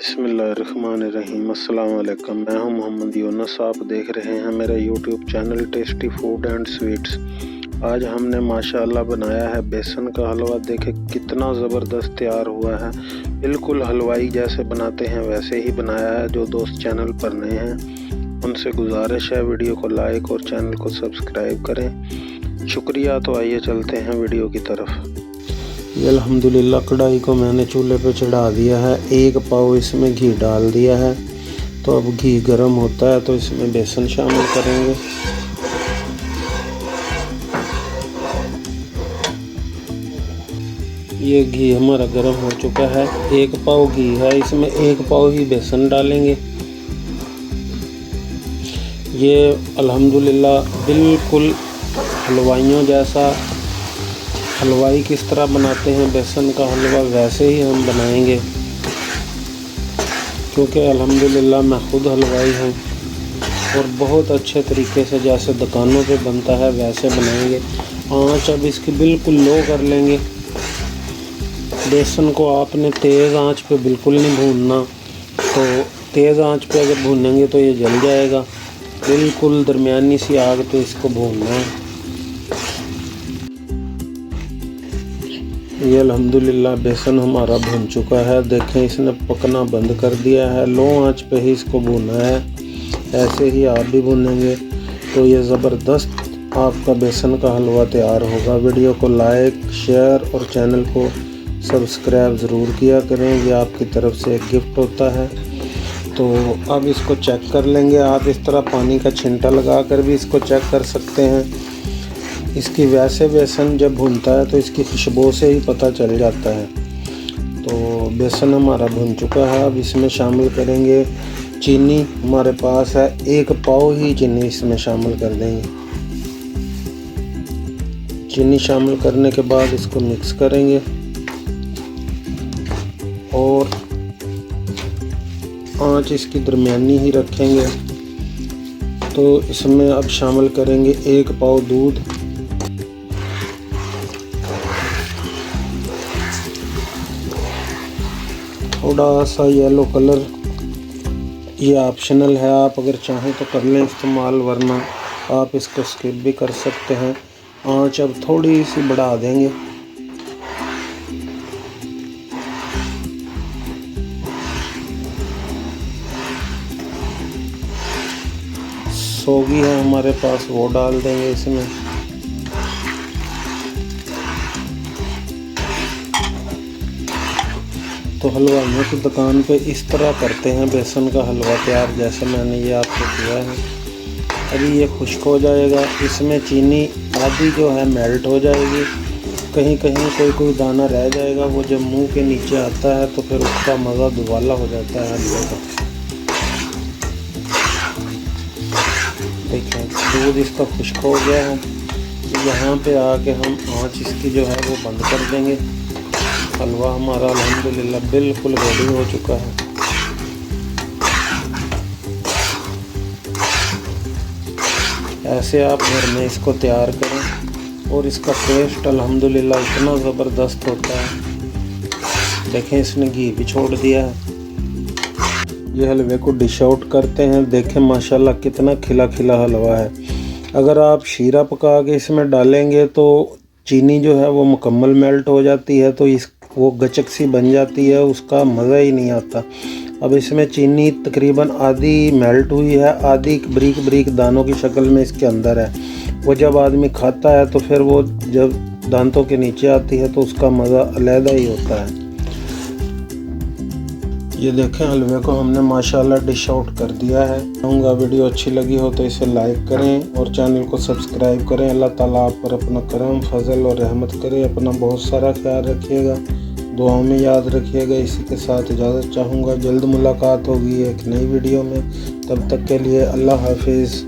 बिस्मिल्लाहिर्रहमानिर्रहीम। अस्सलाम वालेकुम। मैं हूं मोहम्मद यूनुस। आप देख रहे हैं मेरा YouTube channel tasty food and sweets. आज हमने माशाअल्लाह बनाया है बेसन का हलवा। देखें कितना ज़बरदस्त तैयार हुआ है। बिल्कुल हलवाई जैसे बनाते हैं वैसे ही बनाया है। जो दोस्त चैनल पर नए हैं उनसे गुजारिश है वीडियो को लाइक और चैनल को सब्सक्राइब करें। शुक्रिया। तो आइए चलते हैं वीडियो की तरफ। ये अल्हम्दुलिल्लाह कढ़ाई को मैंने चूल्हे पे चढ़ा दिया है। एक पाव इसमें घी डाल दिया है। तो अब घी गर्म होता है तो इसमें बेसन शामिल करेंगे। ये घी हमारा गर्म हो चुका है। एक पाव घी है, इसमें एक पाव ही बेसन डालेंगे। ये अल्हम्दुलिल्लाह बिल्कुल हलवाइयों जैसा, हलवाई किस तरह बनाते हैं बेसन का हलवा वैसे ही हम बनाएंगे, क्योंकि अल्हम्दुलिल्लाह मैं खुद हलवाई हूँ और बहुत अच्छे तरीके से जैसे दुकानों पे बनता है वैसे बनाएंगे। आँच अब इसकी बिल्कुल लो कर लेंगे। बेसन को आपने तेज़ आंच पे बिल्कुल नहीं भूनना, तो तेज़ आंच पे अगर भूनेंगे तो ये जल जाएगा। बिल्कुल दरमियानी सी आग पे इसको भूनना है। ये अल्हम्दुलिल्लाह बेसन हमारा भुन चुका है। देखें इसने पकना बंद कर दिया है। लो आंच पे ही इसको भुना है। ऐसे ही आप भी भुनेंगे तो ये ज़बरदस्त आपका बेसन का हलवा तैयार होगा। वीडियो को लाइक, शेयर और चैनल को सब्सक्राइब ज़रूर किया करें। ये आपकी तरफ से एक गिफ्ट होता है। तो अब इसको चेक कर लेंगे। आप इस तरह पानी का छिंटा लगा कर भी इसको चेक कर सकते हैं। इसकी वैसे बेसन जब भुनता है तो इसकी खुशबू से ही पता चल जाता है। तो बेसन हमारा भुन चुका है। अब इसमें शामिल करेंगे चीनी। हमारे पास है एक पाव ही चीनी इसमें शामिल कर देंगे। चीनी शामिल करने के बाद इसको मिक्स करेंगे और आंच इसकी दरमियानी ही रखेंगे। तो इसमें अब शामिल करेंगे एक पाव दूध। थोड़ा सा येलो कलर, ये ऑप्शनल है, आप अगर चाहें तो कर लें इस्तेमाल, वरना आप इसको स्किप भी कर सकते हैं। आंच अब थोड़ी सी बढ़ा देंगे। सोगी है हमारे पास, वो डाल देंगे इसमें। तो हलवाइयों की दुकान पे इस तरह करते हैं बेसन का हलवा तैयार, जैसे मैंने ये आपको किया है। अभी ये खुश्क हो जाएगा। इसमें चीनी आधी जो है मेल्ट हो जाएगी। कहीं कहीं कोई दाना रह जाएगा। वो जब मुंह के नीचे आता है तो फिर उसका मज़ा दुबाला हो जाता है हलवे का। देखें दूध इसका खुश्क हो गया है। यहाँ पे आके हम आँच इसकी जो है वो बंद कर देंगे। हलवा हमारा अल्हम्दुलिल्लाह बिल्कुल रेडी हो चुका है। ऐसे आप घर में इसको तैयार करें और इसका टेस्ट अल्हम्दुलिल्लाह इतना ज़बरदस्त होता है। देखें इसने घी भी छोड़ दिया है। ये हलवे को डिश आउट करते हैं। देखें माशाल्लाह कितना खिला खिला हलवा है। अगर आप शीरा पका के इसमें डालेंगे तो चीनी जो है वो मुकम्मल मेल्ट हो जाती है, तो वो गचक सी बन जाती है, उसका मज़ा ही नहीं आता। अब इसमें चीनी तकरीबन आधी मेल्ट हुई है, आधी बारीक बारीक दानों की शक्ल में इसके अंदर है। वो जब आदमी खाता है तो फिर वो जब दांतों के नीचे आती है तो उसका मज़ा अलहदा ही होता है। ये देखें हलवे को हमने माशाल्लाह डिश आउट कर दिया है। कहूँगा वीडियो अच्छी लगी हो तो इसे लाइक करें और चैनल को सब्सक्राइब करें। अल्लाह ताला आप पर अपना करम, फजल और रहमत करे। अपना बहुत सारा ख्याल रखिएगा, दुआओं में याद रखिएगा। इसी के साथ इजाज़त चाहूँगा। जल्द मुलाकात होगी एक नई वीडियो में। तब तक के लिए अल्लाह हाफिज़।